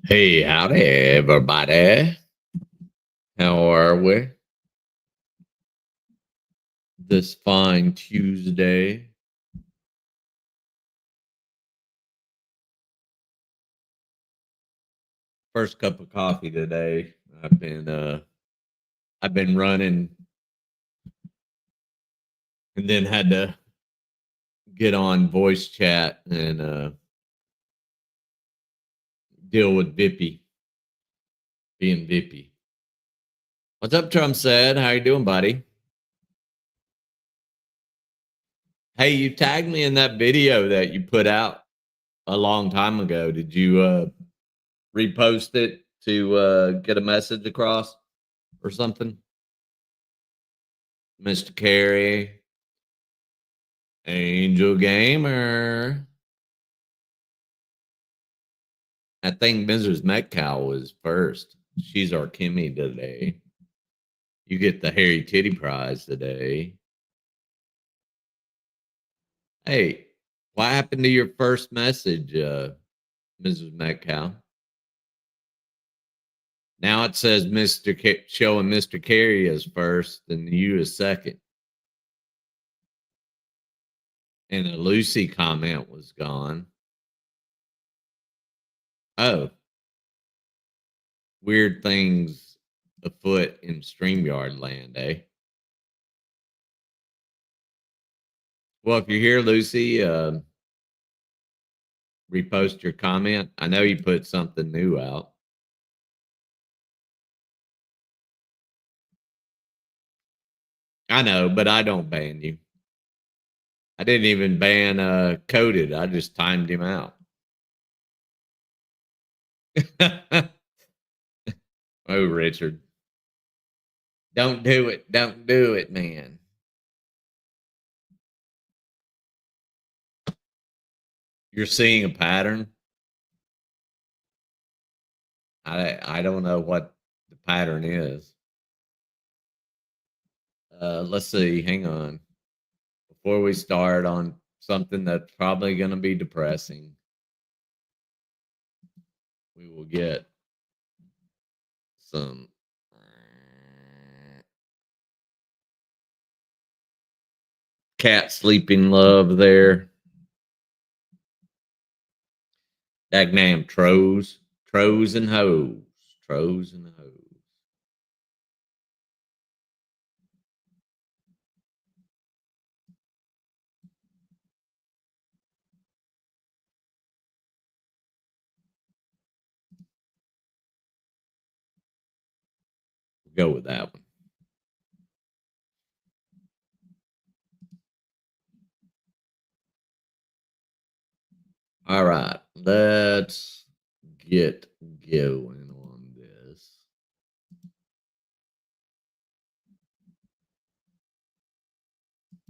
Hey, howdy, everybody. How are we this fine Tuesday? First cup of coffee today. I've been running and then had to get on voice chat and deal with Vippy being Vippy. What's up, Trump said? How you doing, buddy? Hey, you tagged me in that video that you put out a long time ago. Did you repost it to get a message across or something? Mr. Carey, Angel Gamer. I think Mrs. Metcalf was first. She's our Kimmy today. You get the Harry Titty prize today. Hey, what happened to your first message, Mrs. Metcalf? Now it says showing Mr. Carey as first and you as second. And a Lucy comment was gone. Oh, weird things afoot in StreamYard land, eh? Well, if you're here, Lucy, repost your comment. I know you put something new out. I know, but I don't ban you. I didn't even ban Coded. I just timed him out. Oh, Richard. Don't do it. Don't do it, man. You're seeing a pattern. I don't know what the pattern is. Let's see. Hang on. Before we start on something that's probably going to be depressing, we will get some cat sleeping love there. Dagnam Tros and hoes. Tros and hoes. Go with that one. All right, let's get going on this.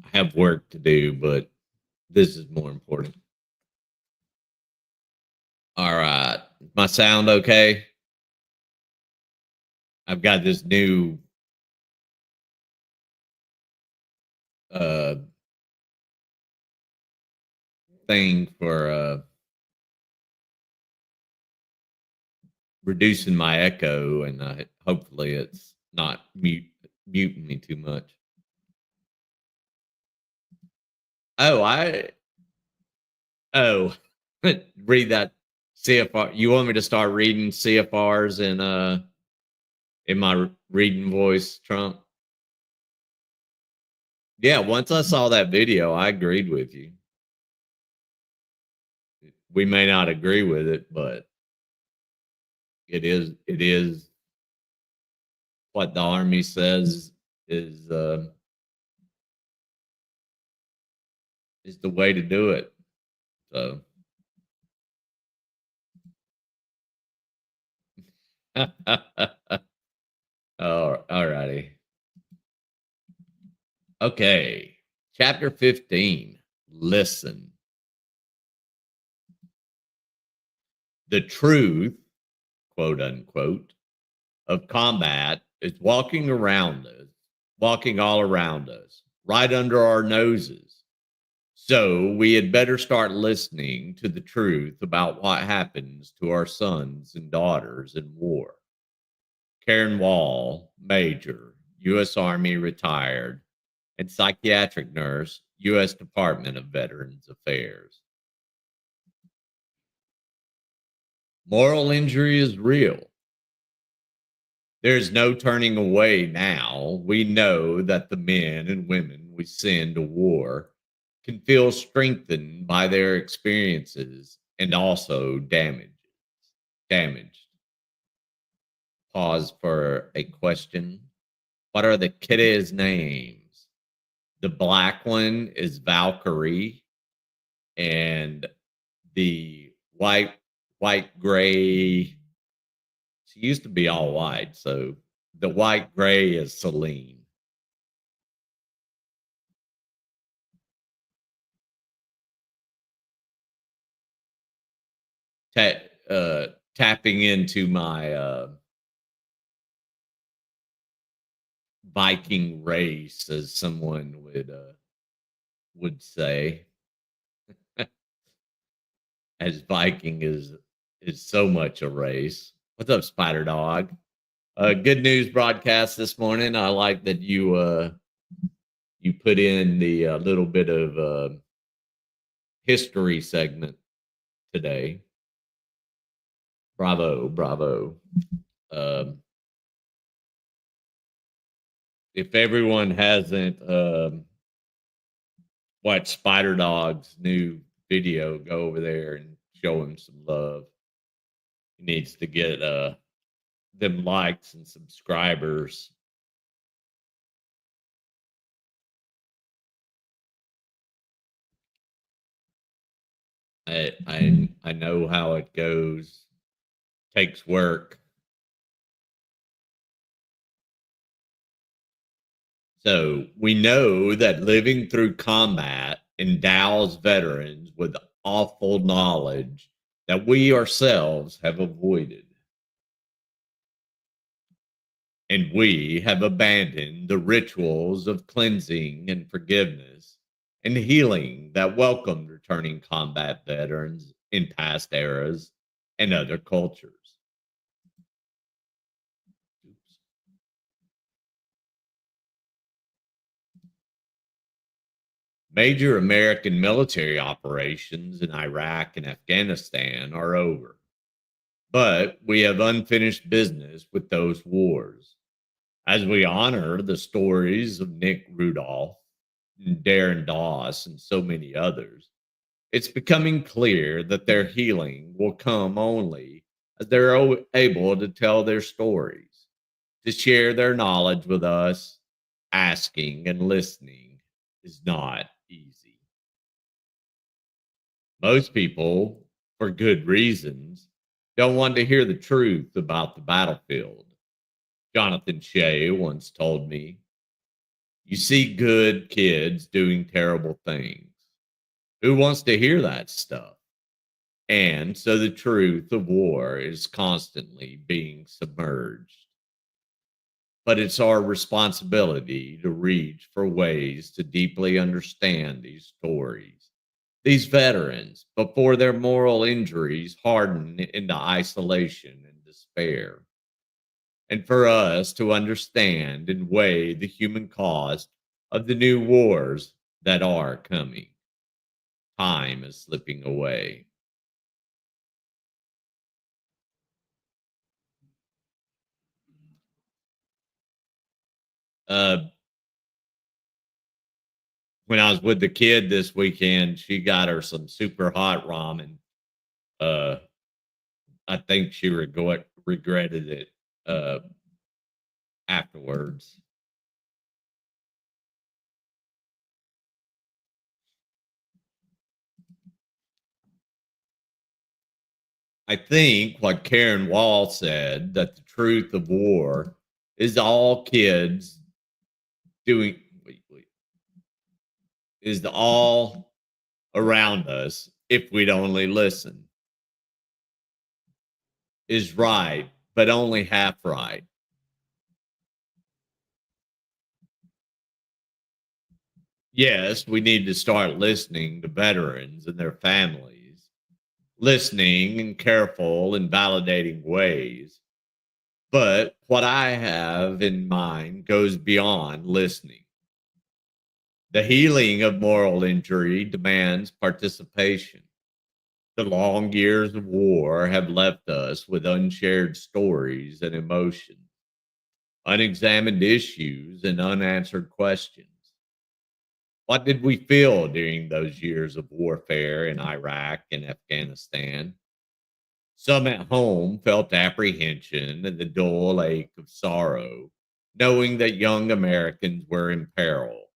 I have work to do, but this is more important. All right, my sound okay? I've got this new thing for reducing my echo, and hopefully it's not muting me too much. Oh, read that CFR. You want me to start reading CFRs in my reading voice, Trump? Yeah, once I saw that video, I agreed with you. We may not agree with it, but it is what the army says is the way to do it. So all righty. Okay. Chapter 15. Listen. The truth, quote unquote, of combat is walking all around us, right under our noses. So we had better start listening to the truth about what happens to our sons and daughters in war. Karen Wall, Major, U.S. Army retired, and psychiatric nurse, U.S. Department of Veterans Affairs. Moral injury is real. There's no turning away now. We know that the men and women we send to war can feel strengthened by their experiences and also damaged. Pause for a question. What are the kiddies' names? The black one is Valkyrie, and the white gray. She used to be all white, so the white gray is Celine. Ta- Tapping into my Viking race, as someone would say, as Viking is so much a race. What's up, Spider Dog? Good news broadcast this morning. I like that you put in the little bit of history segment today. Bravo, bravo. Um, if everyone hasn't watched Spider Dog's new video, go over there and show him some love. He needs to get them likes and subscribers. I know how it goes. Takes work. So we know that living through combat endows veterans with awful knowledge that we ourselves have avoided. And we have abandoned the rituals of cleansing and forgiveness and healing that welcomed returning combat veterans in past eras and other cultures. Major American military operations in Iraq and Afghanistan are over, but we have unfinished business with those wars. As we honor the stories of Nick Rudolph, Darren Doss, and so many others, it's becoming clear that their healing will come only as they're able to tell their stories, to share their knowledge with us. Asking and listening is not easy. Most people, for good reasons, don't want to hear the truth about the battlefield. Jonathan Shea once told me, "You see good kids doing terrible things. Who wants to hear that stuff?" And so the truth of war is constantly being submerged. But it's our responsibility to reach for ways to deeply understand these stories, these veterans, before their moral injuries harden into isolation and despair. And for us to understand and weigh the human cost of the new wars that are coming. Time is slipping away. Uh, when I was with the kid this weekend, she got her some super hot ramen. Uh, I think she regretted it afterwards. I think what Karen Wall said, that the truth of war is all kids doing is all around us if we'd only listen, is right, but only half right. Yes, we need to start listening to veterans and their families, listening in careful and validating ways. But what I have in mind goes beyond listening. The healing of moral injury demands participation. The long years of war have left us with unshared stories and emotions, unexamined issues, and unanswered questions. What did we feel during those years of warfare in Iraq and Afghanistan? Some at home felt apprehension and the dull ache of sorrow, knowing that young Americans were in peril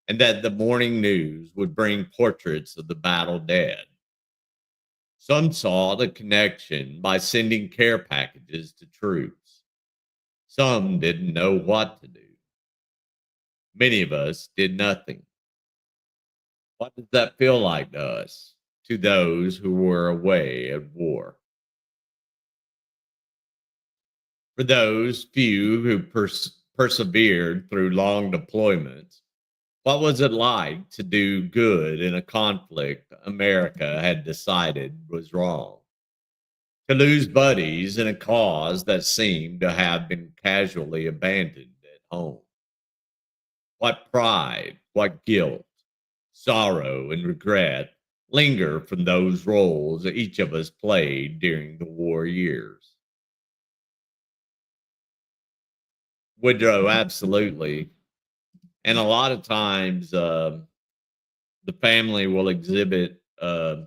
and that the morning news would bring portraits of the battle dead. Some saw the connection by sending care packages to troops. Some didn't know what to do. Many of us did nothing. What does that feel like to us, to those who were away at war? For those few who persevered through long deployments, what was it like to do good in a conflict America had decided was wrong? To lose buddies in a cause that seemed to have been casually abandoned at home? What pride, what guilt, sorrow, and regret linger from those roles that each of us played during the war years? Woodrow, absolutely. And a lot of times, the family will exhibit, sorry,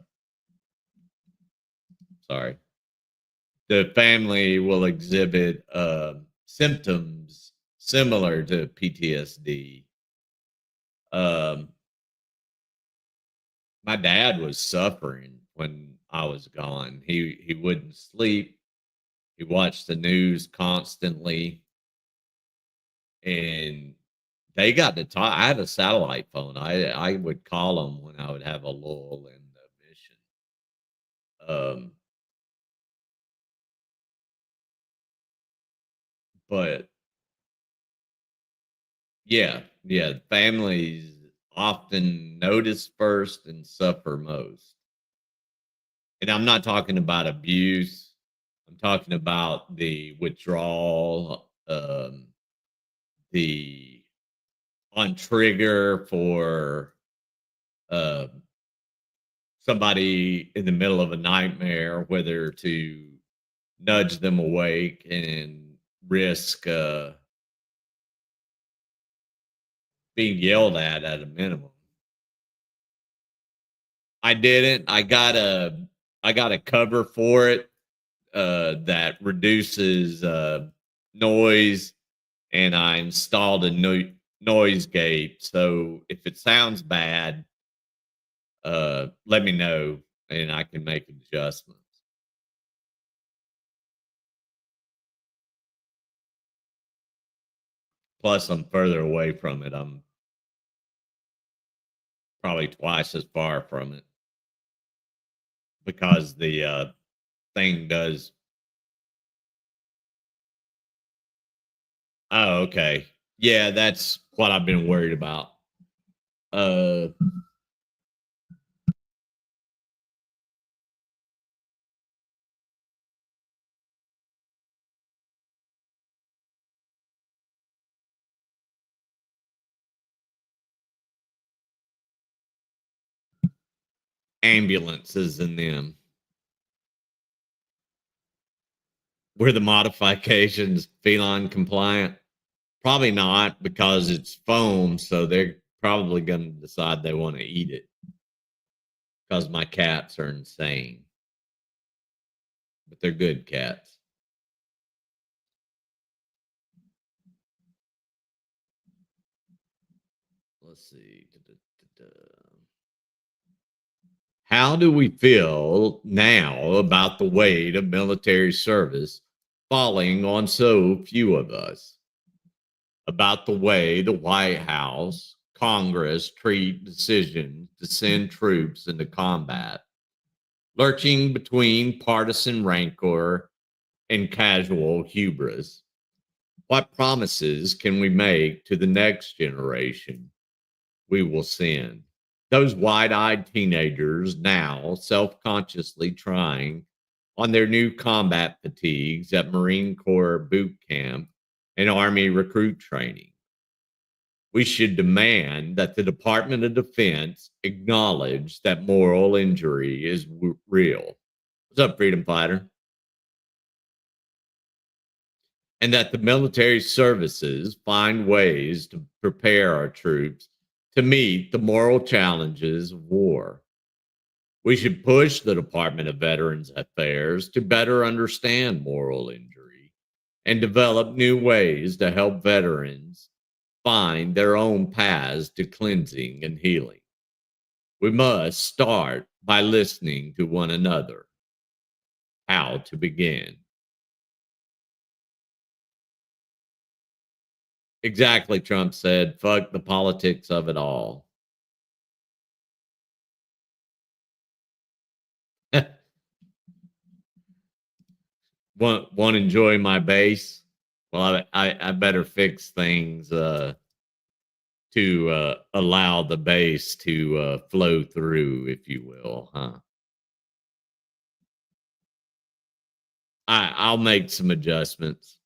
the family will exhibit symptoms similar to PTSD. Um, my dad was suffering when I was gone. He wouldn't sleep. He watched the news constantly, and they got to talk. I had a satellite phone. I would call them when I would have a lull in the mission. But yeah, families often notice first and suffer most. And I'm not talking about abuse. I'm talking about the withdrawal, the on trigger for uh, somebody in the middle of a nightmare, whether to nudge them awake and risk being yelled at a minimum. I didn't. I got a cover for it that reduces noise, and I installed a noise gate. So if it sounds bad, let me know, and I can make adjustments. Plus, I'm further away from it. I'm probably twice as far from it because the thing does. Oh, okay. Yeah, that's what I've been worried about. Uh, ambulances and them. Were the modifications feline compliant? Probably not because it's foam, so they're probably going to decide they want to eat it because my cats are insane, but they're good cats. Let's see. How do we feel now about the weight of military service falling on so few of us? About the way the White House, Congress treat decisions to send troops into combat, lurching between partisan rancor and casual hubris? What promises can we make to the next generation? we will send. Those wide eyed teenagers now self consciously trying on their new combat fatigues at Marine Corps boot camp and Army recruit training. We should demand that the Department of Defense acknowledge that moral injury is real. What's up, freedom fighter? And that the military services find ways to prepare our troops to meet the moral challenges of war. We should push the Department of Veterans Affairs to better understand moral injury and develop new ways to help veterans find their own paths to cleansing and healing. We must start by listening to one another. How to begin? Exactly, Trump said. Fuck the politics of it all. Want to enjoy my base? Well, I better fix things to allow the base to flow through, if you will, huh? I'll make some adjustments.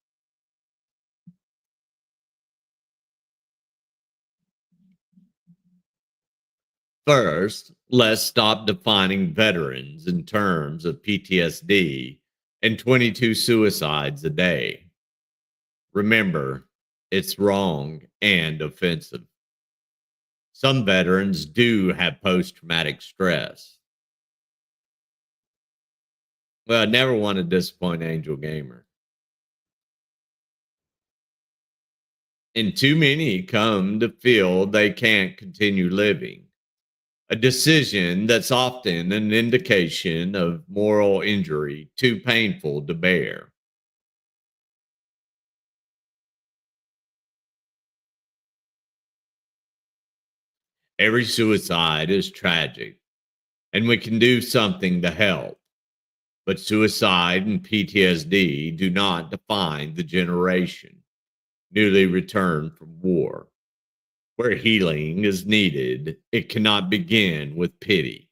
First, let's stop defining veterans in terms of PTSD and 22 suicides a day. Remember, it's wrong and offensive. Some veterans do have post traumatic stress. Well, I never want to disappoint Angel Gamer. And too many come to feel they can't continue living, a decision that's often an indication of moral injury too painful to bear. Every suicide is tragic, and we can do something to help. But suicide and PTSD do not define the generation newly returned from war. Where healing is needed, it cannot begin with pity.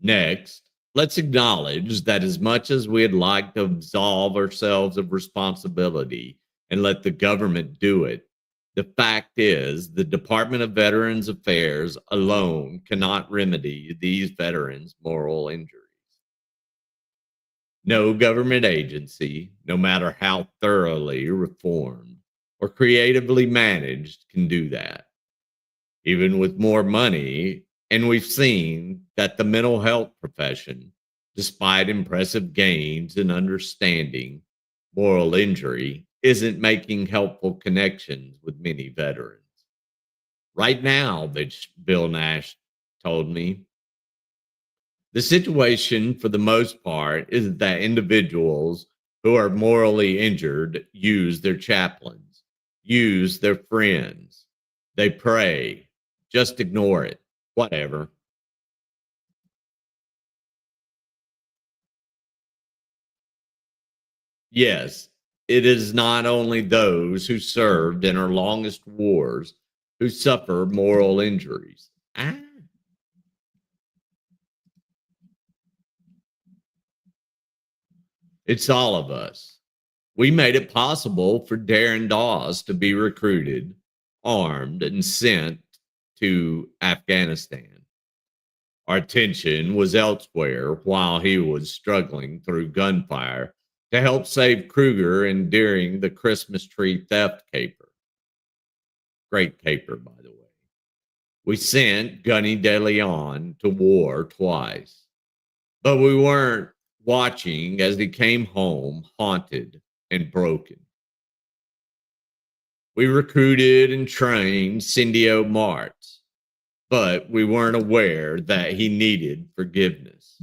Next, let's acknowledge that as much as we'd like to absolve ourselves of responsibility and let the government do it, the fact is the Department of Veterans Affairs alone cannot remedy these veterans' moral injuries. No government agency, no matter how thoroughly reformed or creatively managed, can do that. Even with more money, and we've seen that the mental health profession, despite impressive gains in understanding moral injury, isn't making helpful connections with many veterans. Right now, Bill Nash told me, the situation for the most part is that individuals who are morally injured use their chaplains, use their friends, they pray, just ignore it, whatever. Yes, it is not only those who served in our longest wars who suffer moral injuries. Ah, it's all of us. We made it possible for Darren Dawes to be recruited, armed, and sent to Afghanistan. Our attention was elsewhere while he was struggling through gunfire to help save Kruger and during the Christmas tree theft caper. Great caper, by the way. We sent Gunny De Leon to war twice, but we weren't watching as he came home haunted and broken. We recruited and trained Cindio Martz, but we weren't aware that he needed forgiveness.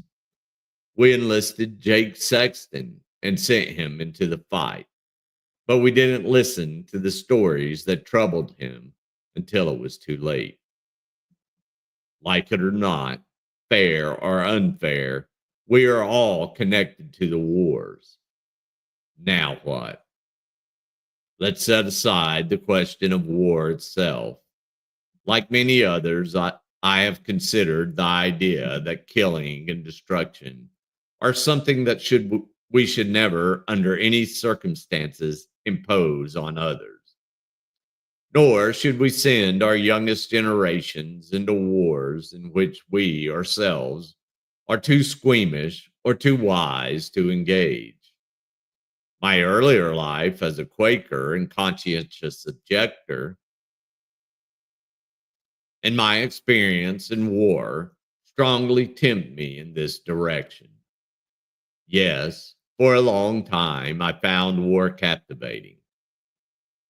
We enlisted Jake Sexton and sent him into the fight, but we didn't listen to the stories that troubled him until it was too late. Like it or not, fair or unfair, we are all connected to the wars. Now what? Let's set aside the question of war itself. Like many others, I have considered the idea that killing and destruction are something that we should never, under any circumstances, impose on others. Nor should we send our youngest generations into wars in which we ourselves are too squeamish or too wise to engage. My earlier life as a Quaker and conscientious objector, and my experience in war strongly tempt me in this direction. Yes, for a long time I found war captivating,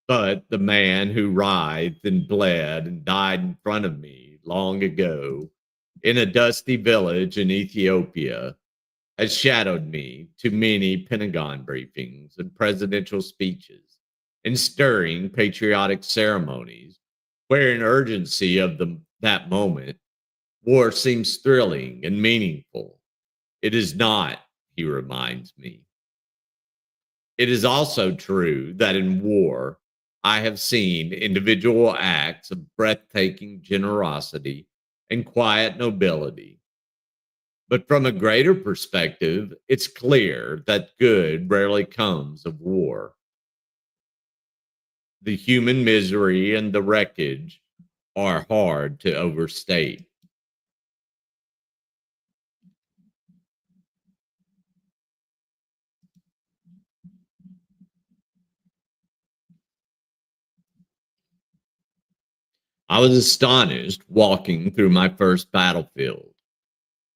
but the man who writhed and bled and died in front of me long ago in a dusty village in Ethiopia has shadowed me to many Pentagon briefings and presidential speeches and stirring patriotic ceremonies where an urgency of that moment war seems thrilling and meaningful. It is not, he reminds me. It is also true that in war, I have seen individual acts of breathtaking generosity and quiet nobility. But from a greater perspective, it's clear that good rarely comes of war. The human misery and the wreckage are hard to overstate. I was astonished walking through my first battlefield.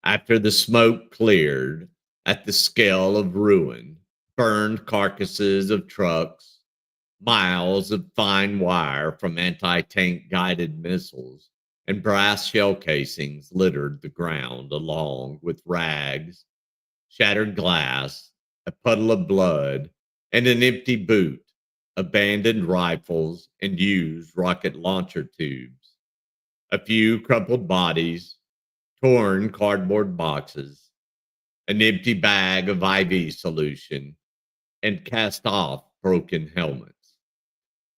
After the smoke cleared at the scale of ruin, burned carcasses of trucks, miles of fine wire from anti tank guided missiles, and brass shell casings littered the ground along with rags, shattered glass, a puddle of blood, and an empty boot, abandoned rifles, and used rocket launcher tubes. A few crumpled bodies, torn cardboard boxes, an empty bag of IV solution, and cast off broken helmets.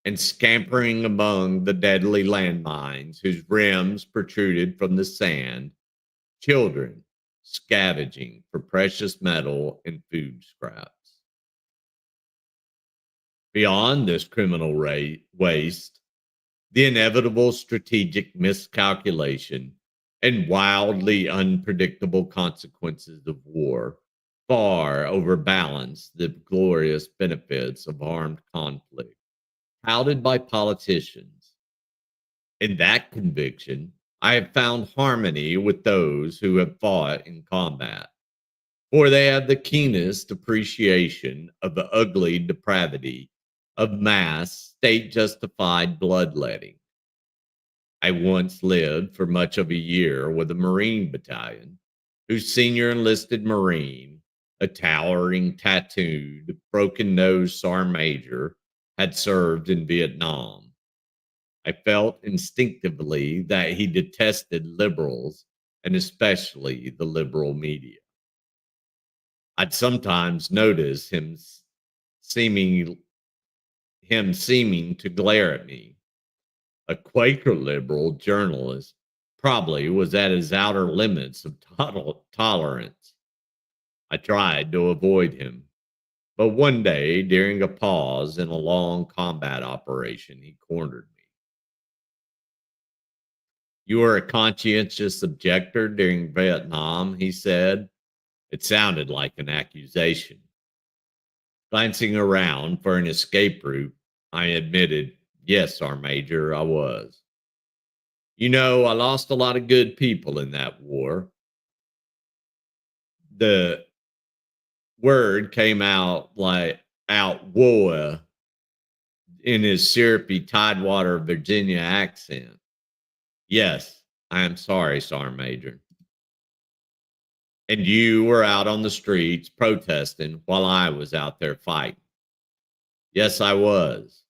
And scampering among the deadly landmines whose rims protruded from the sand, children scavenging for precious metal and food scraps. Beyond this criminal waste, the inevitable strategic miscalculation and wildly unpredictable consequences of war far overbalance the glorious benefits of armed conflict, touted by politicians. In that conviction, I have found harmony with those who have fought in combat, for they have the keenest appreciation of the ugly depravity of mass state justified bloodletting. I once lived for much of a year with a Marine battalion whose senior enlisted Marine, a towering, tattooed, broken nosed Sergeant Major, had served in Vietnam. I felt instinctively that he detested liberals and especially the liberal media. I'd sometimes notice seeming seeming to glare at me. A Quaker liberal journalist probably was at his outer limits of tolerance. I tried to avoid him, but one day during a pause in a long combat operation, he cornered me. You were a conscientious objector during Vietnam, he said. It sounded like an accusation. Glancing around for an escape route, I admitted, yes, our major, I was. You know, I lost a lot of good people in that war. The word came out like out war in his syrupy Tidewater, Virginia accent. Yes, I am sorry, Sergeant Major. And you were out on the streets protesting while I was out there fighting. Yes, I was.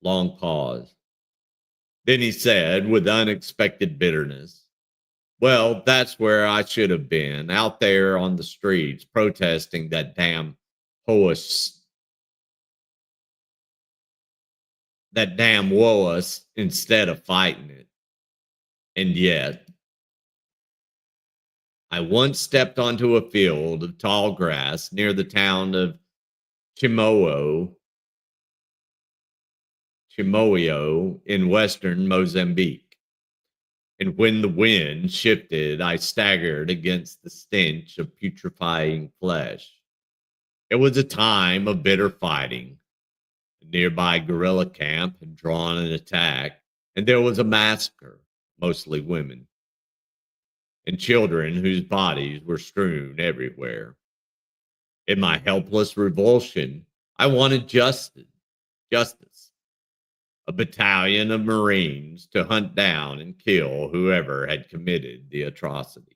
Long pause. Then he said with unexpected bitterness, well, that's where I should have been, out there on the streets protesting that damn horse that damn was instead of fighting it. And yet, I once stepped onto a field of tall grass near the town of Chimoio, Chimoio in western Mozambique. And when the wind shifted, I staggered against the stench of putrefying flesh. It was a time of bitter fighting. A nearby guerrilla camp had drawn an attack, and there was a massacre, mostly women and children whose bodies were strewn everywhere. In my helpless revulsion, I wanted justice. Justice. A battalion of Marines to hunt down and kill whoever had committed the atrocity.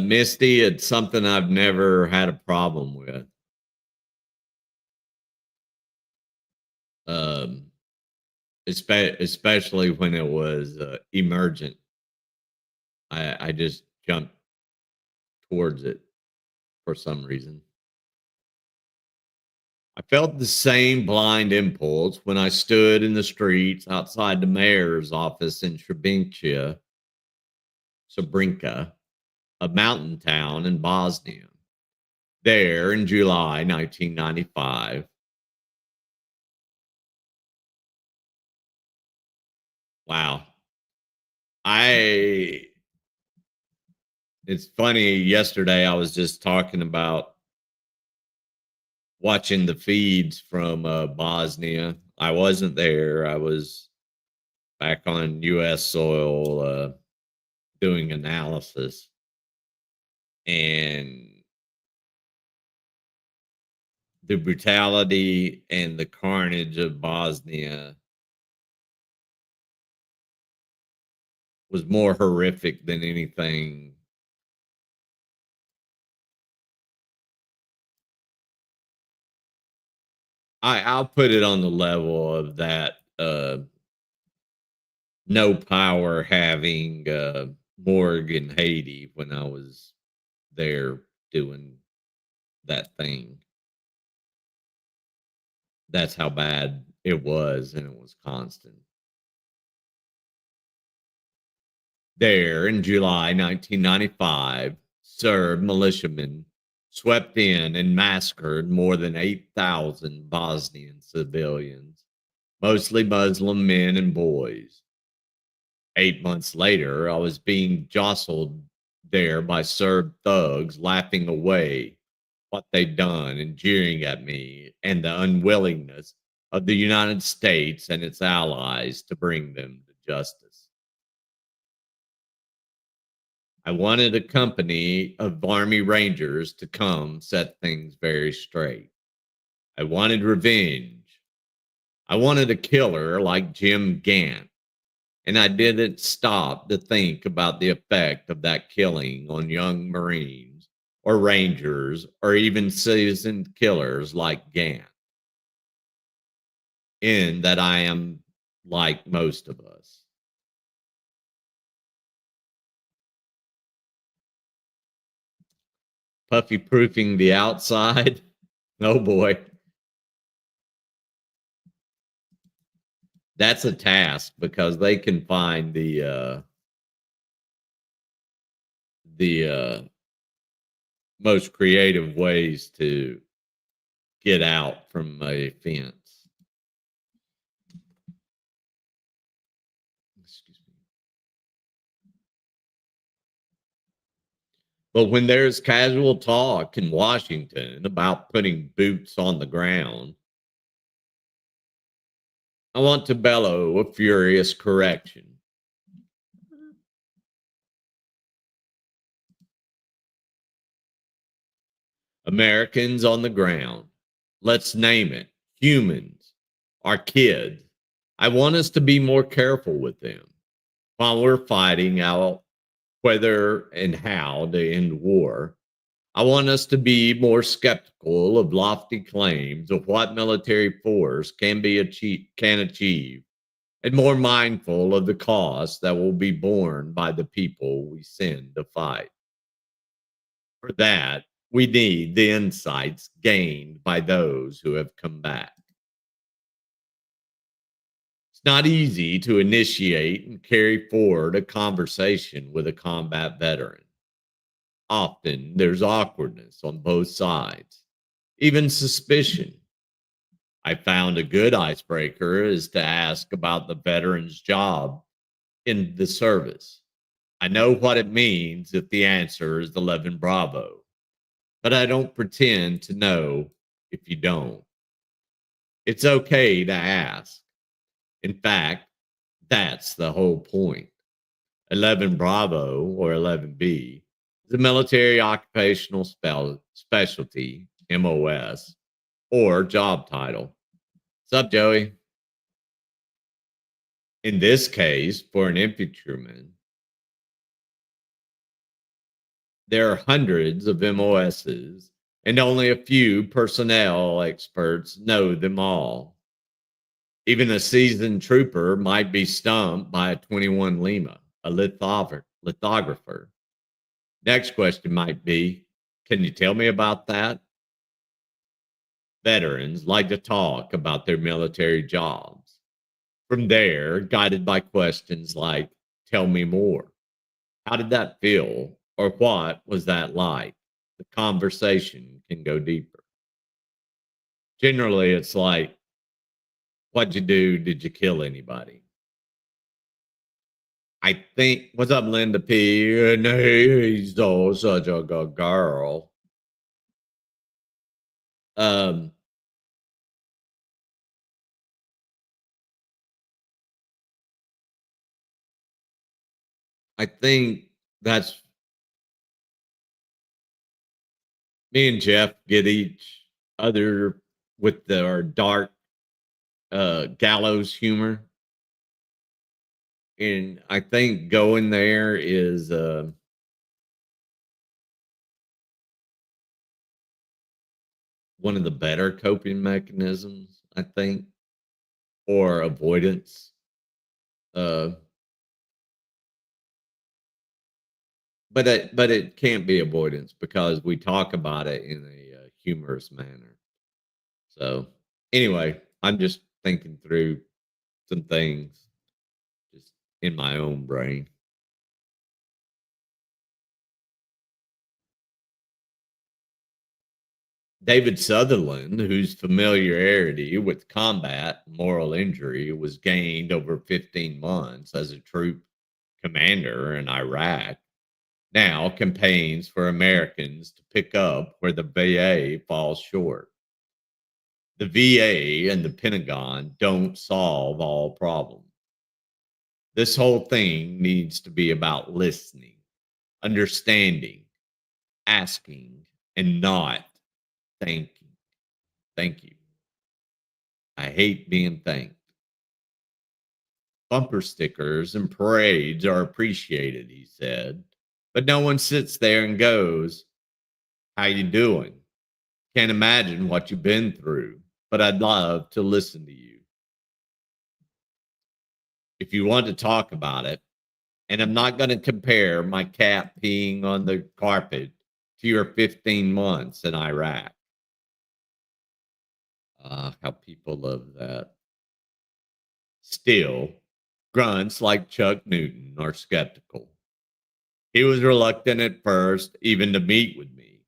Misty, it's something I've never had a problem with. Um, especially when it was emergent. I just jumped towards it for some reason. I felt the same blind impulse when I stood in the streets outside the mayor's office in Srebrenica, a mountain town in Bosnia. There in July 1995. Wow. I It's funny, yesterday I was just talking about watching the feeds from Bosnia. I wasn't there. I was back on US soil doing analysis, and the brutality and the carnage of Bosnia was more horrific than anything. I'll put it on the level of that no power having morgue in Haiti when I was there doing that thing. That's how bad it was, and it was constant. There in July 1995, Serb militiamen swept in and massacred more than 8,000 Bosnian civilians, mostly Muslim men and boys. 8 months later, I was being jostled there by Serb thugs laughing away what they'd done and jeering at me and the unwillingness of the United States and its allies to bring them to justice. I wanted a company of Army Rangers to come set things very straight. I wanted revenge. I wanted a killer like Jim Gant, and I didn't stop to think about the effect of that killing on young Marines or Rangers or even seasoned killers like Gant, in that I am like most of us. Puffy proofing the outside. Oh boy. That's a task because they can find the most creative ways to get out from a fence. Excuse me. But when there's casual talk in Washington about putting boots on the ground, I want to bellow a furious correction. Americans on the ground, let's name it, humans, our kids. I want us to be more careful with them while we're fighting out whether and how to end war. I want us to be more skeptical of lofty claims of what military force can achieve, and more mindful of the cost that will be borne by the people we send to fight. For that, we need the insights gained by those who have come back. It's not easy to initiate and carry forward a conversation with a combat veteran. Often there's awkwardness on both sides, even suspicion. I found a good icebreaker is to ask about the veteran's job in the service. I know what it means if the answer is 11 Bravo, but I don't pretend to know if you don't. It's okay to ask. In fact, that's the whole point. 11 Bravo or 11B is a military occupational specialty, MOS, or job title. What's up, Joey? In this case, for an infantryman, there are hundreds of MOSs, and only a few personnel experts know them all. Even a seasoned trooper might be stumped by a 21 Lima, a lithographer. Next question might be, can you tell me about that? Veterans like to talk about their military jobs. From there, guided by questions like, tell me more. How did that feel? Or what was that like? The conversation can go deeper. Generally, it's like, what'd you do? Did you kill anybody? I think, what's up, Linda P? And he's so such a good girl. Um, I think that's me and Jeff get each other with our dark gallows humor. And I think going there is one of the better coping mechanisms, I think, or avoidance. Uh, but it can't be avoidance because we talk about it in a humorous manner. So anyway, I'm just thinking through some things just in my own brain. David Sutherland, whose familiarity with combat and moral injury was gained over 15 months as a troop commander in Iraq, now campaigns for Americans to pick up where the VA falls short. The VA and the Pentagon don't solve all problems. This whole thing needs to be about listening, understanding, asking, and not thanking. Thank you. I hate being thanked. Bumper stickers and parades are appreciated, he said, but no one sits there and goes, how you doing? Can't imagine what you've been through, but I'd love to listen to you. If you want to talk about it, and I'm not going to compare my cat peeing on the carpet to your 15 months in Iraq. How people love that. Still, grunts like Chuck Newton are skeptical. He was reluctant at first even to meet with me.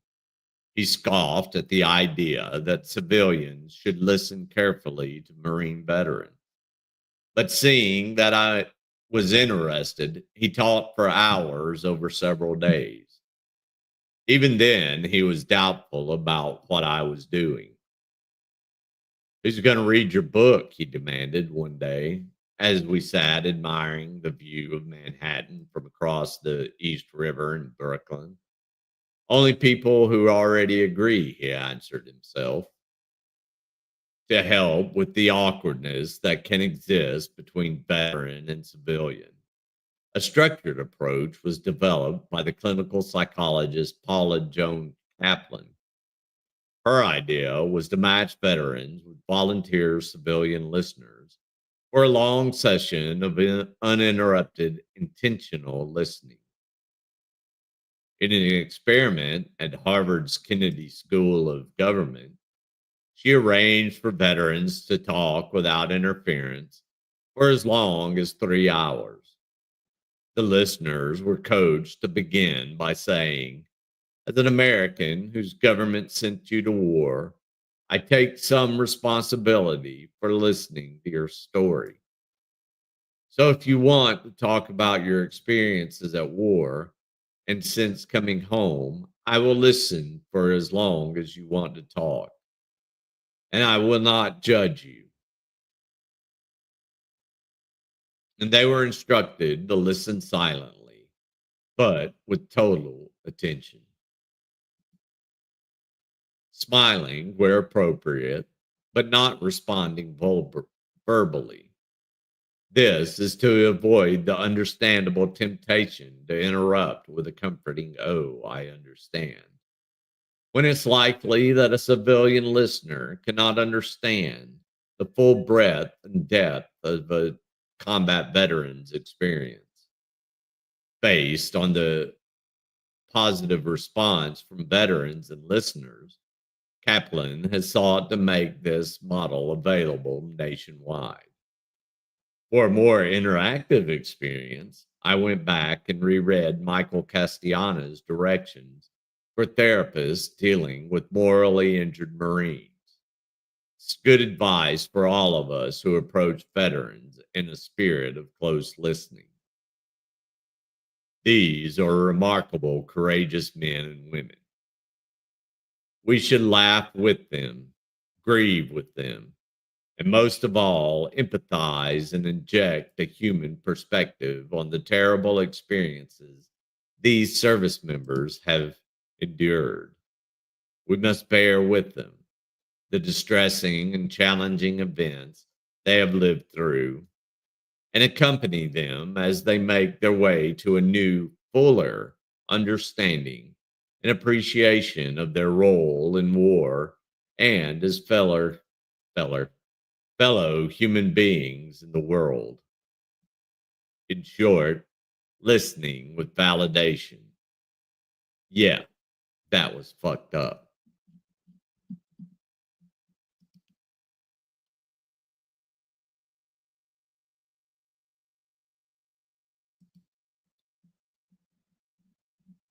He scoffed at the idea that civilians should listen carefully to Marine veterans. But seeing that I was interested, he talked for hours over several days. Even then, he was doubtful about what I was doing. Who's going to read your book? He demanded one day as we sat admiring the view of Manhattan from across the East River in Brooklyn. Only people who already agree, he answered himself, to help with the awkwardness that can exist between veteran and civilian. A structured approach was developed by the clinical psychologist Paula Joan Kaplan. Her idea was to match veterans with volunteer civilian listeners for a long session of uninterrupted, intentional listening. In an experiment at Harvard's Kennedy School of Government, she arranged for veterans to talk without interference for as long as 3 hours. The listeners were coached to begin by saying, "As an American whose government sent you to war, I take some responsibility for listening to your story. So if you want to talk about your experiences at war and since coming home, I will listen for as long as you want to talk, and I will not judge you." And they were instructed to listen silently, but with total attention, smiling where appropriate, but not responding verbally. This is to avoid the understandable temptation to interrupt with a comforting, "Oh, I understand," when it's likely that a civilian listener cannot understand the full breadth and depth of a combat veteran's experience. Based on the positive response from veterans and listeners, Kaplan has sought to make this model available nationwide. For a more interactive experience, I went back and reread Michael Castellana's directions for therapists dealing with morally injured Marines. It's good advice for all of us who approach veterans in a spirit of close listening. These are remarkable, courageous men and women. We should laugh with them, grieve with them, and most of all, empathize and inject a human perspective on the terrible experiences these service members have endured. We must bear with them the distressing and challenging events they have lived through and accompany them as they make their way to a new, fuller understanding and appreciation of their role in war and as feller fellow human beings in the world. In short, listening with validation. Yeah, that was fucked up.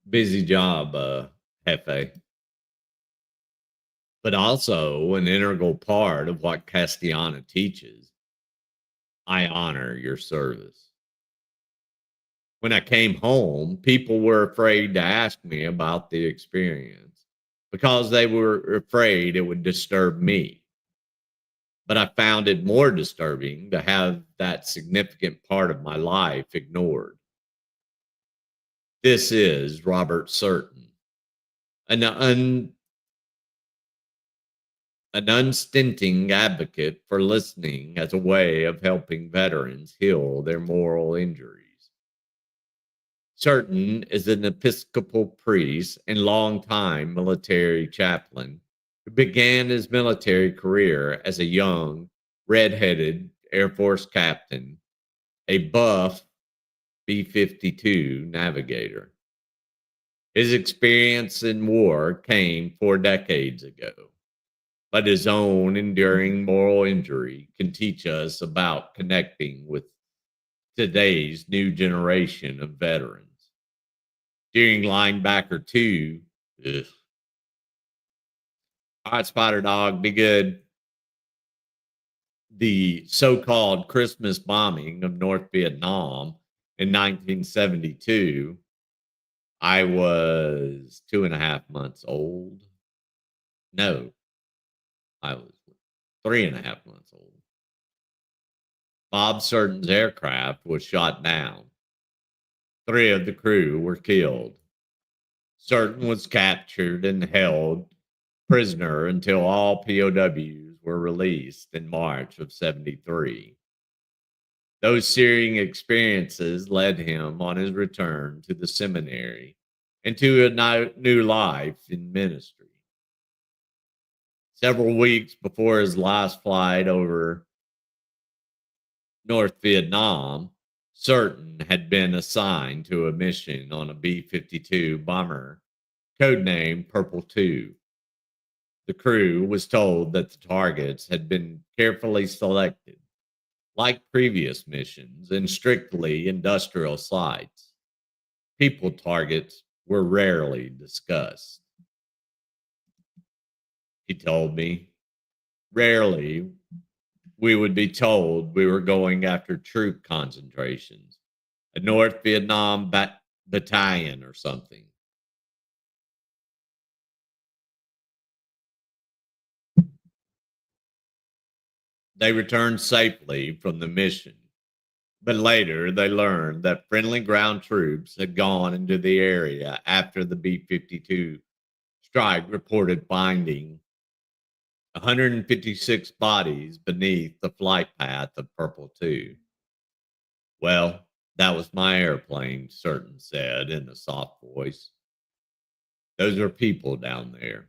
Busy job, Hefe. But also an integral part of what Castellana teaches. I honor your service. When I came home, people were afraid to ask me about the experience because they were afraid it would disturb me. But I found it more disturbing to have that significant part of my life ignored. This is Robert Certain, an, un, an unstinting advocate for listening as a way of helping veterans heal their moral injuries. Certain is an Episcopal priest and longtime military chaplain who began his military career as a young, red-headed Air Force captain, a buff B 52 navigator. His experience in war came 4 decades ago, but his own enduring moral injury can teach us about connecting with today's new generation of veterans. During Linebacker 2, ugh, all right, Spider Dog, be good. The so called Christmas bombing of North Vietnam in 1972, I was 2.5 months old. No, I was 3.5 months old. Bob Certain's aircraft was shot down. 3 of the crew were killed. Certain was captured and held prisoner until all POWs were released in March of 73. Those searing experiences led him on his return to the seminary into a new life in ministry. Several weeks before his last flight over North Vietnam, Certain had been assigned to a mission on a B 52 bomber, codenamed Purple 2. The crew was told that the targets had been carefully selected, like previous missions, in strictly industrial sites. People targets were rarely discussed. He told me, rarely we would be told we were going after troop concentrations, a North Vietnam battalion or something. They returned safely from the mission, but later they learned that friendly ground troops had gone into the area after the B 52 strike reported finding 156 bodies beneath the flight path of Purple 2. Well, that was my airplane, Certain said in a soft voice. Those are people down there.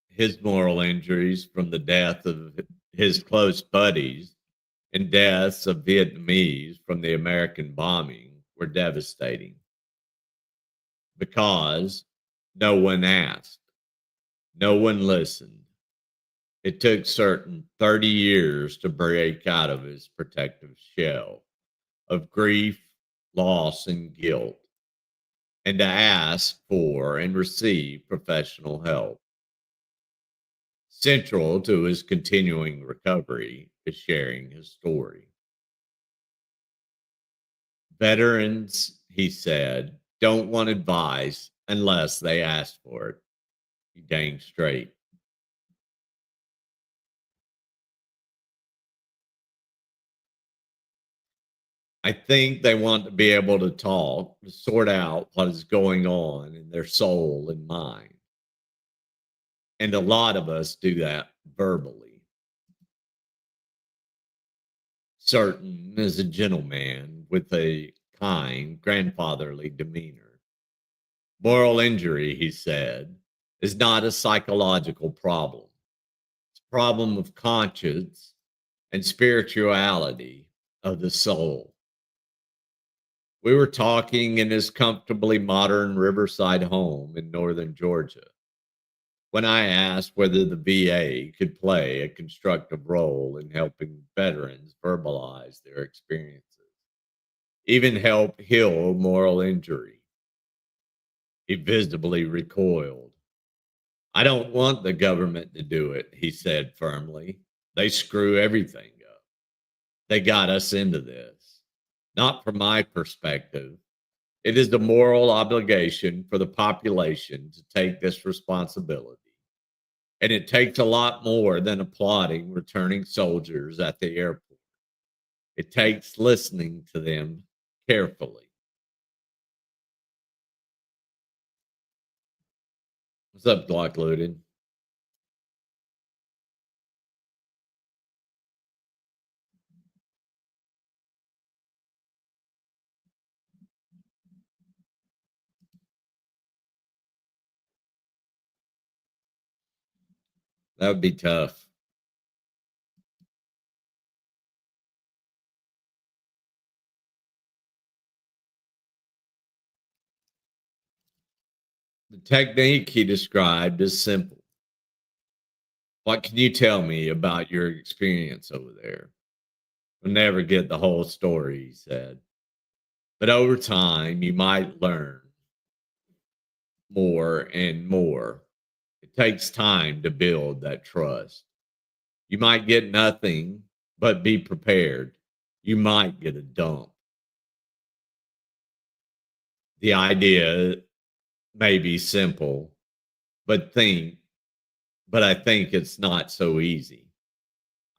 His moral injuries from the death of his close buddies and deaths of Vietnamese from the American bombing were devastating because no one asked, no one listened. It took Certain 30 years to break out of his protective shell of grief, loss, and guilt, and to ask for and receive professional help. Central to his continuing recovery is sharing his story. Veterans, he said, don't want advice unless they ask for it. You dang straight. I think they want to be able to talk, to sort out what is going on in their soul and mind. And a lot of us do that verbally. Certain is a gentleman with a kind, grandfatherly demeanor. Moral injury, he said, is not a psychological problem. It's a problem of conscience and spirituality of the soul. We were talking in his comfortably modern riverside home in northern Georgia when I asked whether the VA could play a constructive role in helping veterans verbalize their experiences, even help heal moral injury. He visibly recoiled. I don't want the government to do it, he said firmly. They screw everything up. They got us into this. Not from my perspective. It is the moral obligation for the population to take this responsibility. And it takes a lot more than applauding returning soldiers at the airport. It takes listening to them carefully. What's up, Glock Loaded? That would be tough. The technique he described is simple. What can you tell me about your experience over there? We'll never get the whole story, he said. But over time, you might learn more and more. It takes time to build that trust. You might get nothing, but be prepared. You might get a dump. The idea may be simple, but think, but I think it's not so easy.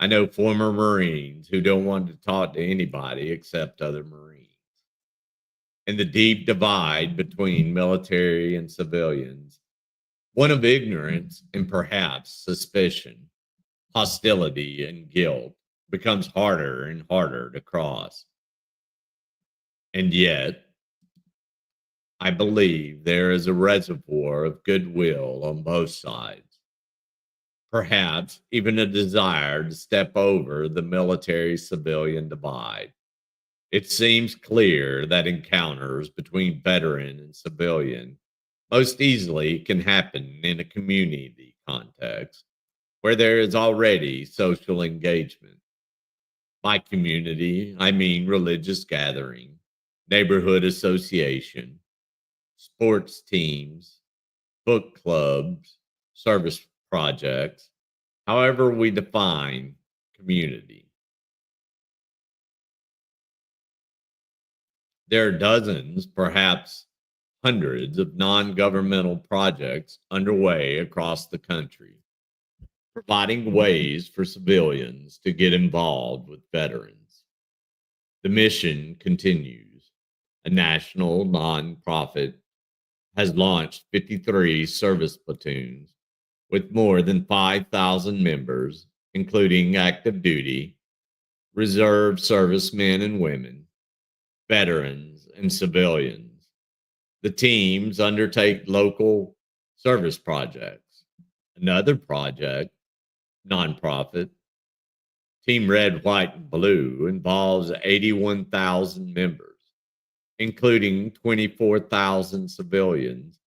I know former Marines who don't want to talk to anybody except other Marines. And the deep divide between military and civilians, one of ignorance and perhaps suspicion, hostility and guilt. becomes harder and harder to cross. And yet, I believe there is a reservoir of goodwill on both sides, perhaps even a desire to step over the military civilian divide. It seems clear that encounters between veteran and civilian most easily can happen in a community context where there is already social engagement. By community, I mean religious gathering, neighborhood association, sports teams, book clubs, service projects, however we define community. There are dozens, perhaps hundreds of non governmental projects underway across the country, providing ways for civilians to get involved with veterans. The mission continues. A national nonprofit has launched 53 service platoons with more than 5,000 members, including active duty, reserve servicemen and women, veterans, and civilians. The teams undertake local service projects. Another project, nonprofit, Team Red, White, and Blue, involves 81,000 members, including 24,000 civilians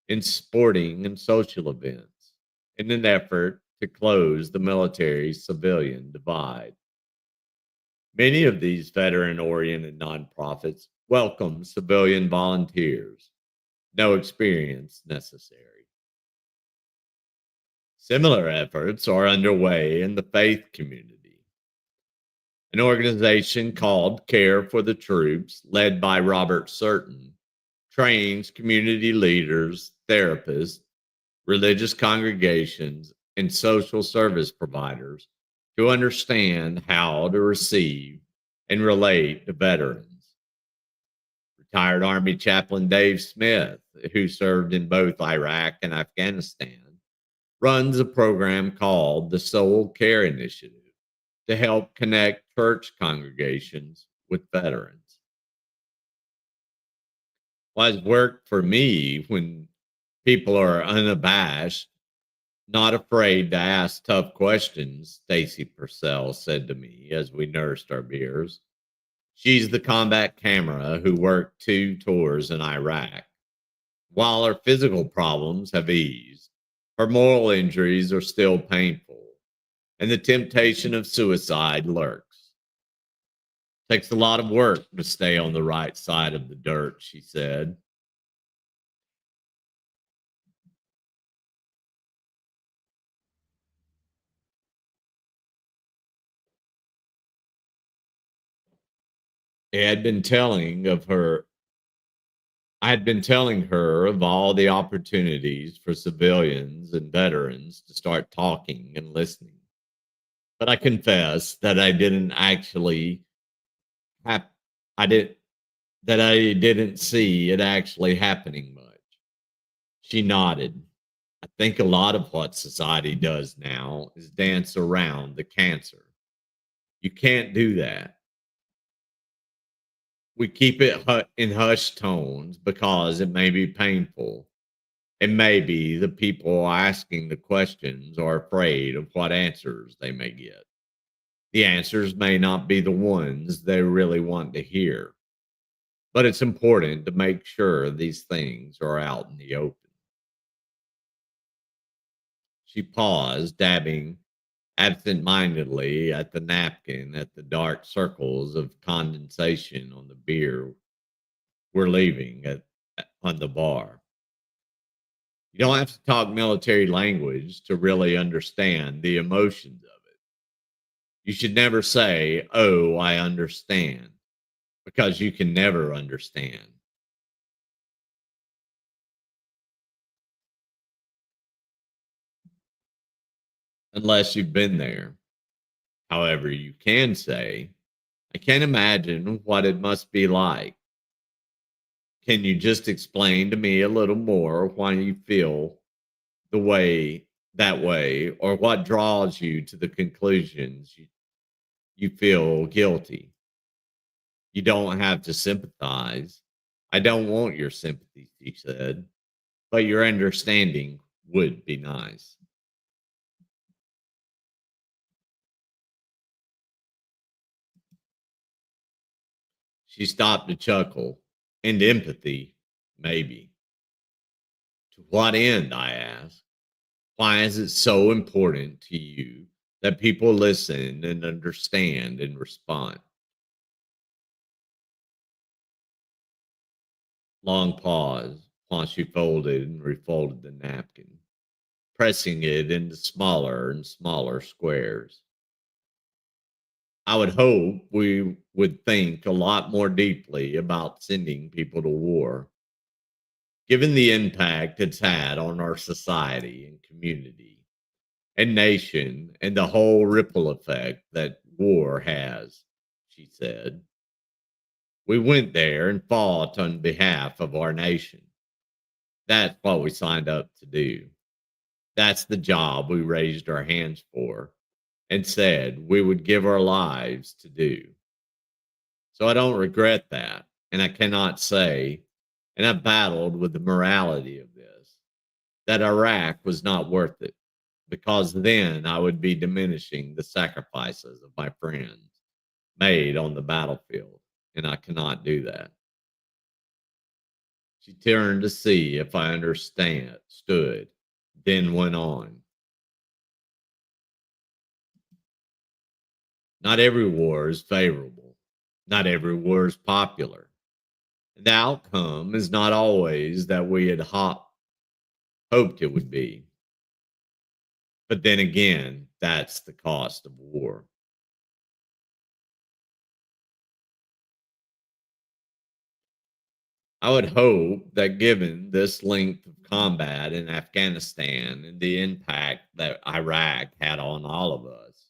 in sporting and social events in an effort to close the military civilian divide. Many of these veteran oriented nonprofits welcome civilian volunteers, no experience necessary. Similar efforts are underway in the faith community. An organization called Care for the Troops, led by Robert Surton, trains community leaders, therapists, religious congregations, and social service providers to understand how to receive and relate to veterans. Retired Army Chaplain Dave Smith, who served in both Iraq and Afghanistan, runs a program called the Soul Care Initiative to help connect church congregations with veterans. What has worked for me when people are unabashed, not afraid to ask tough questions, Stacy Purcell said to me as we nursed our beers. She's the combat camera who worked 2 tours in Iraq. While her physical problems have eased, her moral injuries are still painful, and the temptation of suicide lurks. Takes a lot of work to stay on the right side of the dirt, she said. I had been telling of her I had been telling her of all the opportunities for civilians and veterans to start talking and listening. But I confess that hap- I did that I didn't see it actually happening much. She nodded. I think a lot of what society does now is dance around the cancer. You can't do that. We keep it in hushed tones because it may be painful. And maybe the people asking the questions are afraid of what answers they may get. The answers may not be the ones they really want to hear, but it's important to make sure these things are out in the open. She paused, dabbing absent-mindedly at the napkin at the dark circles of condensation on the beer we're leaving on the bar. You don't have to talk military language to really understand the emotions of it. You should never say, "Oh, I understand," because you can never understand unless you've been there. However, you can say, "I can't imagine what it must be like. Can you just explain to me a little more why you feel the way that way or what draws you to the conclusions you feel guilty. You don't have to sympathize. I don't want your sympathy, she said, but your understanding would be nice. She stopped to chuckle. And empathy, maybe. To what end? I asked. Why is it so important to you that people listen and understand and respond? Long pause while she folded and refolded the napkin, pressing it into smaller and smaller squares. I would hope we would think a lot more deeply about sending people to war, given the impact it's had on our society and community and nation and the whole ripple effect that war has, she said. We went there and fought on behalf of our nation. That's what we signed up to do. That's the job we raised our hands for and said we would give our lives to do. So I don't regret that. And I cannot say, and I battled with the morality of this, that Iraq was not worth it, because then I would be diminishing the sacrifices of my friends made on the battlefield. And I cannot do that. She turned to see if I stood, then went on. Not every war is favorable. Not every war is popular. The outcome is not always that we had hoped it would be. But then again, that's the cost of war. I would hope that given this length of combat in Afghanistan and the impact that Iraq had on all of us,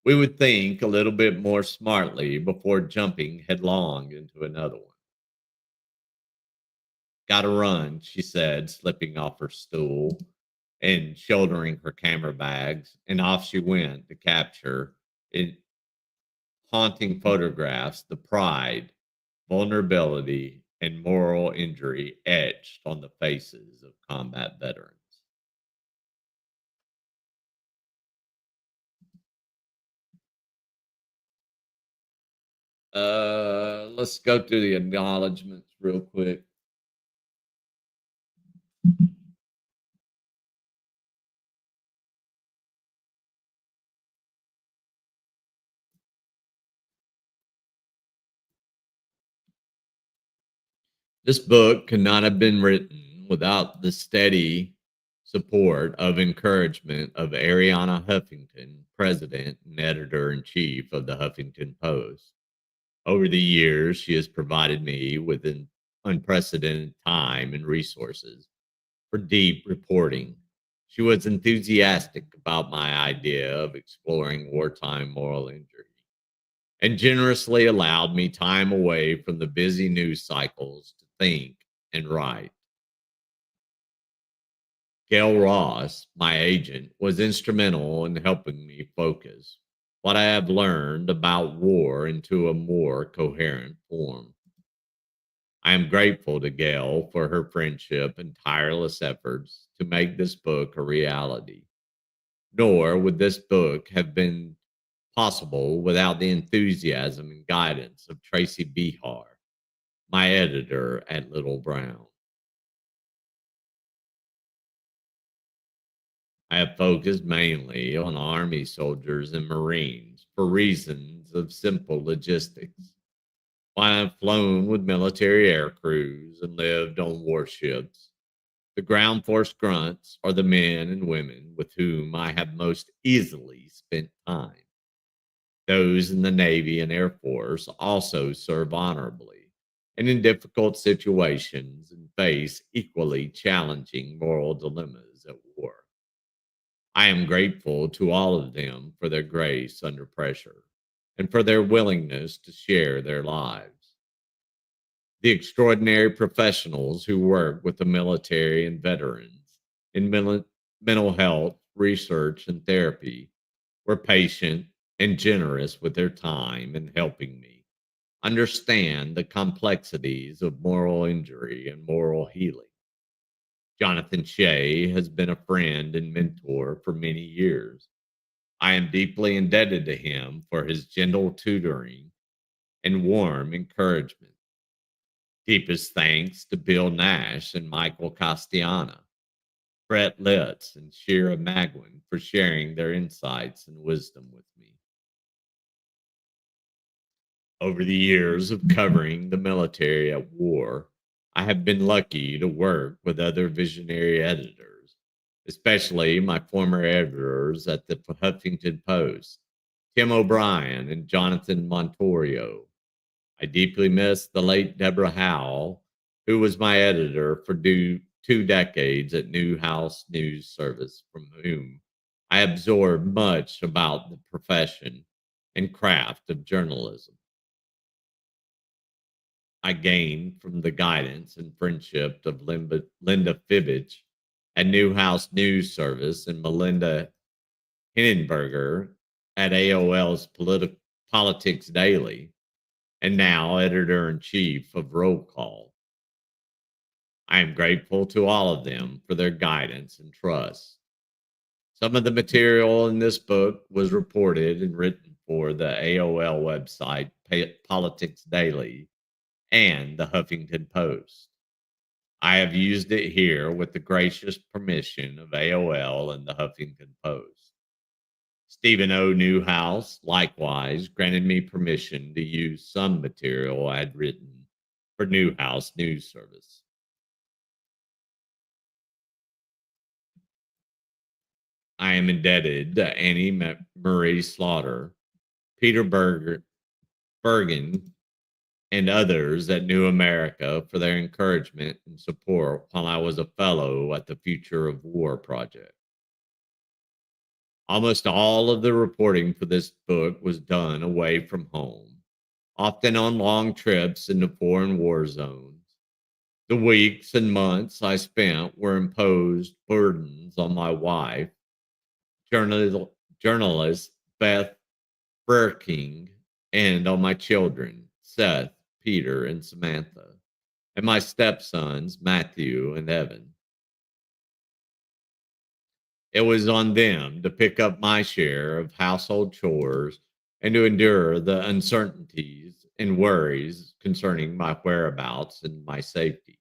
we would think a little bit more smartly before jumping headlong into another one. Gotta run, she said, slipping off her stool and shouldering her camera bags, and off she went to capture in haunting photographs the pride, vulnerability, and moral injury etched on the faces of combat veterans. Let's go through the acknowledgments real quick. This book could not have been written without the steady support of encouragement of Ariana Huffington, president and editor in chief of the Huffington Post. Over the years, she has provided me with an unprecedented time and resources for deep reporting. She was enthusiastic about my idea of exploring wartime moral injury and generously allowed me time away from the busy news cycles to think and write. Gail Ross, my agent, was instrumental in helping me focus what I have learned about war into a more coherent form. I am grateful to Gail for her friendship and tireless efforts to make this book a reality. Nor would this book have been possible without the enthusiasm and guidance of Tracy Behar, my editor at Little Brown. I have focused mainly on Army soldiers and Marines for reasons of simple logistics. While I've flown with military air crews and lived on warships, the ground force grunts are the men and women with whom I have most easily spent time. Those in the Navy and Air Force also serve honorably and in difficult situations and face equally challenging moral dilemmas at war. I am grateful to all of them for their grace under pressure and for their willingness to share their lives. The extraordinary professionals who work with the military and veterans in mental health, research, and therapy were patient, and generous with their time in helping me understand the complexities of moral injury and moral healing. Jonathan Shea has been a friend and mentor for many years. I am deeply indebted to him for his gentle tutoring and warm encouragement. Deepest thanks to Bill Nash and Michael Castiana, Brett Litz, and Shira Magwin for sharing their insights and wisdom with me. Over the years of covering the military at war, I have been lucky to work with other visionary editors, especially my former editors at the Huffington Post, Tim O'Brien and Jonathan Montorio. I deeply miss the late Deborah Howell, who was my editor for 2 decades at Newhouse News Service, from whom I absorbed much about the profession and craft of journalism. I gained from the guidance and friendship of Linda Fibbage at Newhouse News Service and Melinda Hindenburger at AOL's Politics Daily, and now editor in chief of Roll Call. I am grateful to all of them for their guidance and trust. Some of the material in this book was reported and written for the AOL website, Politics Daily, and the Huffington Post. I have used it here with the gracious permission of AOL and the Huffington Post. Stephen O. Newhouse likewise granted me permission to use some material I had written for Newhouse News Service. I am indebted to Annie Marie Slaughter, Peter Bergen, and others at New America for their encouragement and support while I was a fellow at the Future of War project. Almost all of the reporting for this book was done away from home, often on long trips into foreign war zones. The weeks and months I spent were imposed burdens on my wife, journalist Beth Burking, and on my children, Seth, Peter, and Samantha, and my stepsons, Matthew and Evan. It was on them to pick up my share of household chores and to endure the uncertainties and worries concerning my whereabouts and my safety.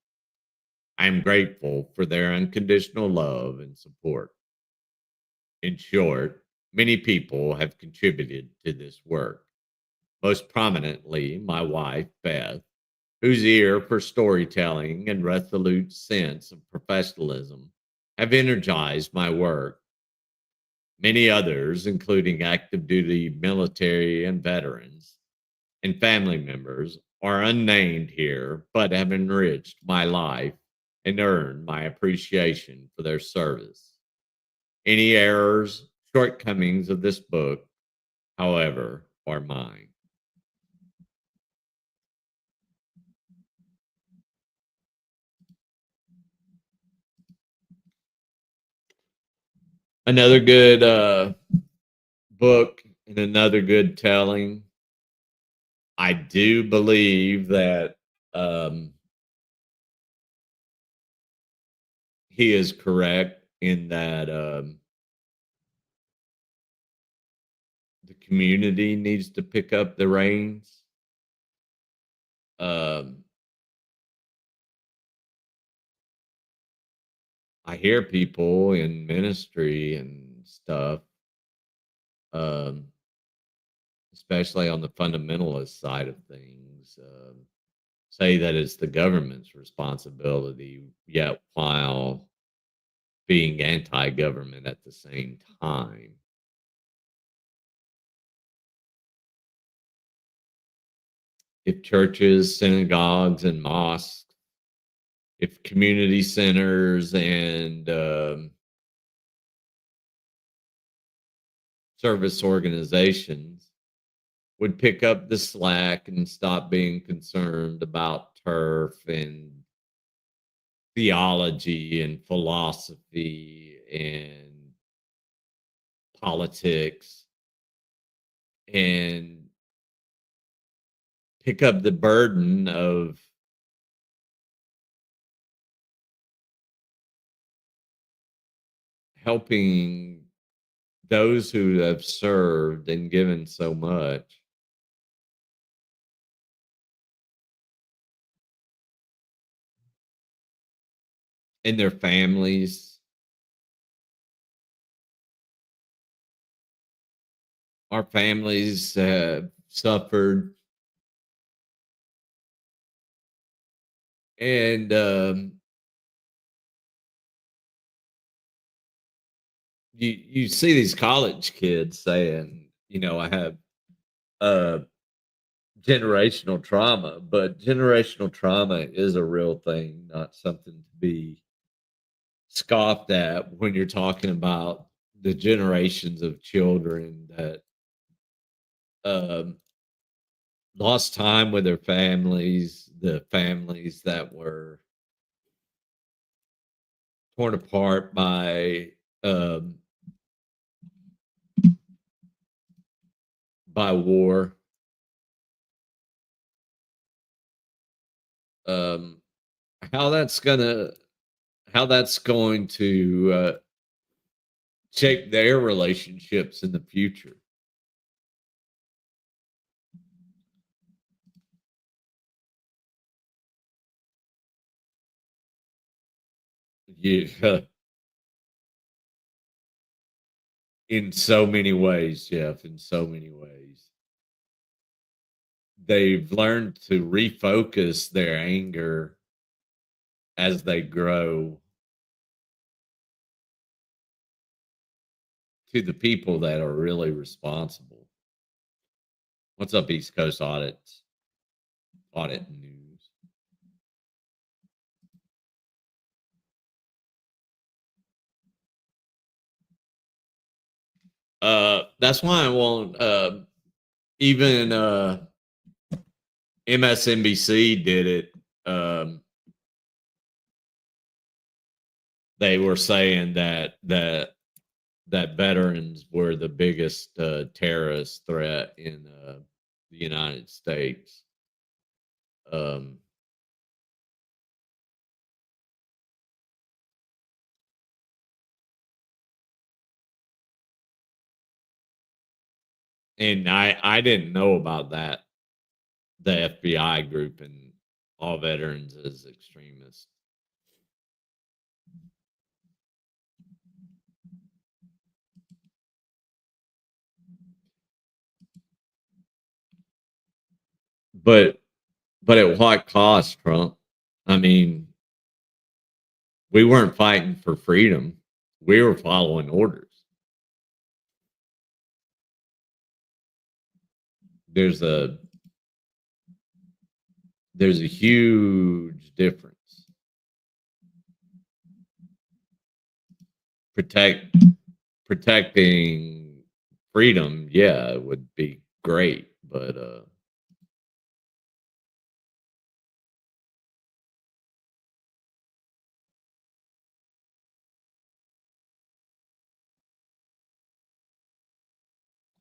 I am grateful for their unconditional love and support. In short, many people have contributed to this work, most prominently my wife, Beth, whose ear for storytelling and resolute sense of professionalism have energized my work. Many others, including active duty military and veterans and family members, are unnamed here but have enriched my life and earned my appreciation for their service. Any errors, shortcomings of this book, however, are mine. Another good book and another good telling. I do believe that he is correct in that the community needs to pick up the reins. Um, I hear people in ministry and stuff, um, especially on the fundamentalist side of things, say that it's the government's responsibility, yet while being anti government at the same time. If churches, synagogues, and mosques, if community centers and service organizations would pick up the slack and stop being concerned about turf and theology and philosophy and politics and pick up the burden of helping those who have served and given so much and their families. Our families have suffered, and you see these college kids saying, I have uh, generational trauma, but generational trauma is a real thing, not something to be scoffed at when you're talking about the generations of children that um, lost time with their families, the families that were torn apart um, by war. Um, how that's gonna how that's going to shape their relationships in the future. Yeah, in so many ways, Jeff. In so many ways, they've learned to refocus their anger as they grow to the people that are really responsible. What's up, East Coast audit news? That's why I won't. Even MSNBC did it. Um, they were saying that veterans were the biggest terrorist threat in the United States. Um, and I didn't know about that. The FBI group and all veterans as extremists, but at what cost, Trump? I mean, we weren't fighting for freedom. We were following orders. There's a there's a huge difference. Protect Protecting freedom, yeah, it would be great, but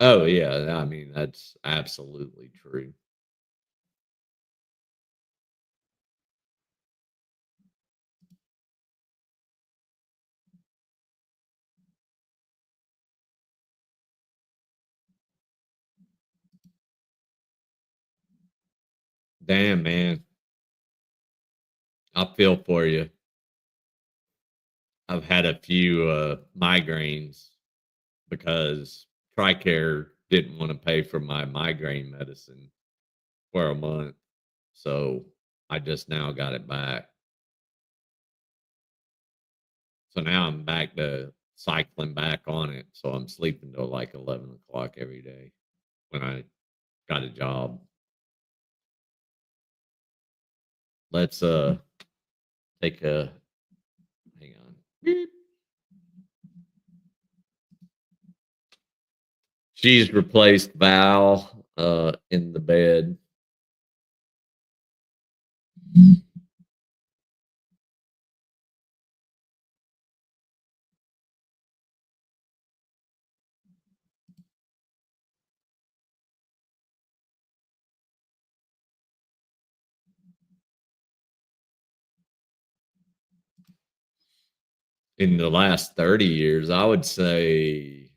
oh yeah, I mean that's absolutely true. Damn, man, I feel for you. I've had a few migraines because TRICARE didn't want to pay for my migraine medicine for a month, so I just now got it back. So now I'm back to cycling back on it. So I'm sleeping till like 11 o'clock every day when I got a job. Let's take a hang on. Beep. She's replaced Val in the bed. In the last 30 years, I would say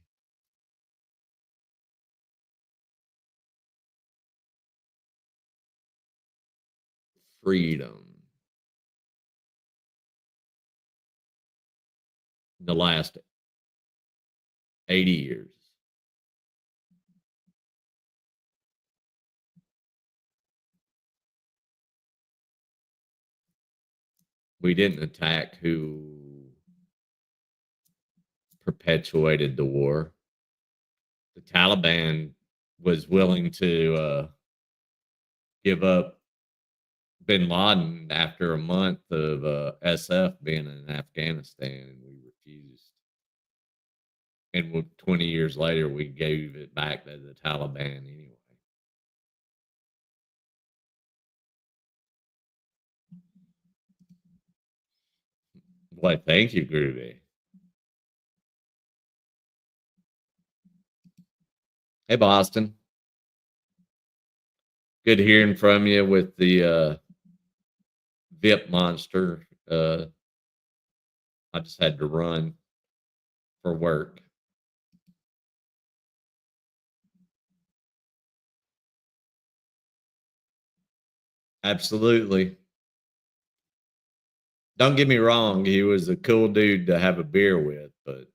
freedom. The last 80 years. We didn't attack who perpetuated the war. The Taliban was willing to give up bin Laden after a month of SF being in Afghanistan, and we refused. And 20 years later, we gave it back to the Taliban anyway. Well, thank you, Groovy. Hey, Boston. Good hearing from you with the VIP monster. I just had to run for work. Absolutely. Don't get me wrong, he was a cool dude to have a beer with, but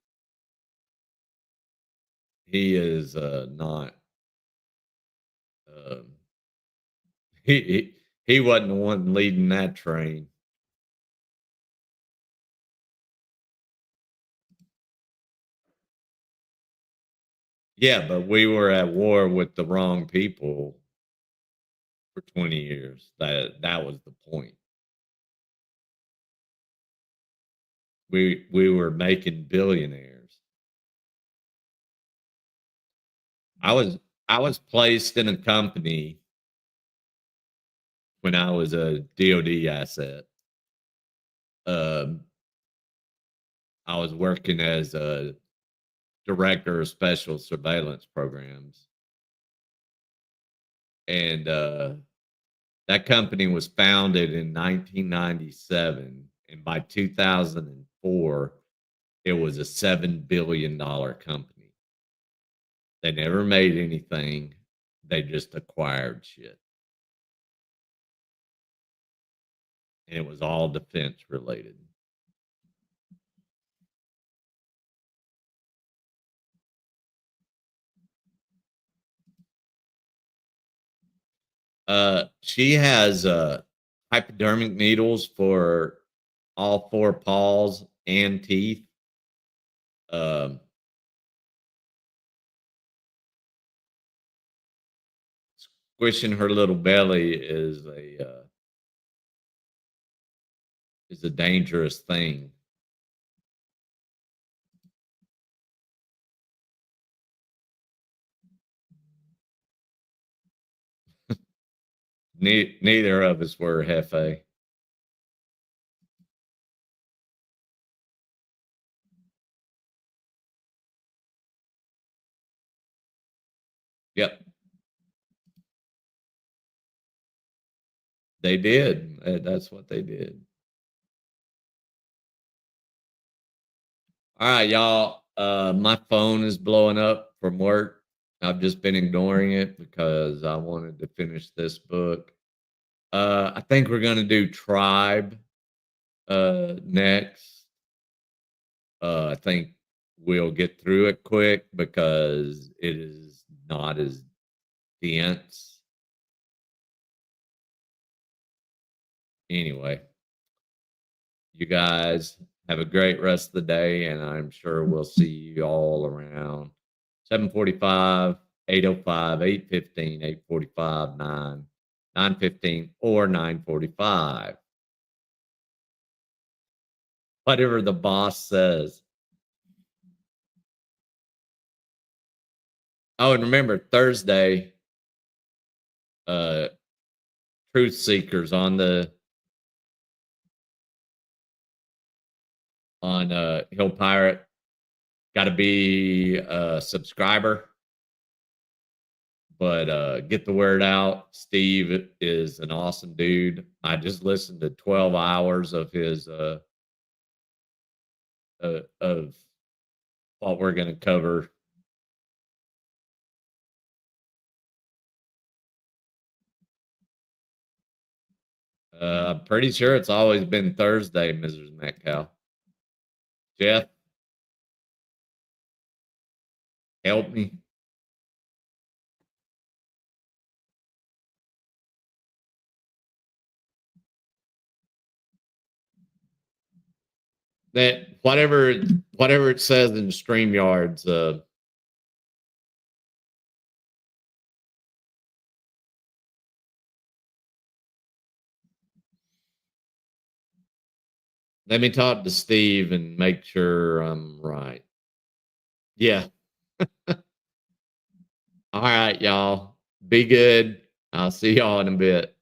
he is not. Um, he wasn't the one leading that train. Yeah, but we were at war with the wrong people for 20 years. That was the point. We were making billionaires. I was I was placed in a company when I was a DoD asset. Um, I was working as a director of special surveillance programs, and that company was founded in 1997, and by 2004, it was a $7 billion company. They never made anything; they just acquired shit, and it was all defense related. She has hypodermic needles for all four paws and teeth. Um, Squishing her little belly is a dangerous thing. Neither of us were Hefe. Yep, they did. That's what they did. All right, y'all. My phone is blowing up from work. I've just been ignoring it because I wanted to finish this book. I think we're gonna do Tribe next. I think we'll get through it quick because it is not as dense. Anyway, you guys have a great rest of the day, and I'm sure we'll see you all around 7:45, 8:05, 8:15, 8:45, 9, 9:15, or 9:45. Whatever the boss says. Oh, and remember Thursday, uh, Truth Seekers on Hill Pirate. Got to be a subscriber, but get the word out. Steve is an awesome dude. I just listened to 12 hours of his of what we're going to cover. I'm pretty sure it's always been Thursday, Mrs. Metcalf. Jeff, help me. That whatever it says in StreamYards, let me talk to Steve and make sure I'm right. Yeah. All right, y'all. Be good. I'll see y'all in a bit.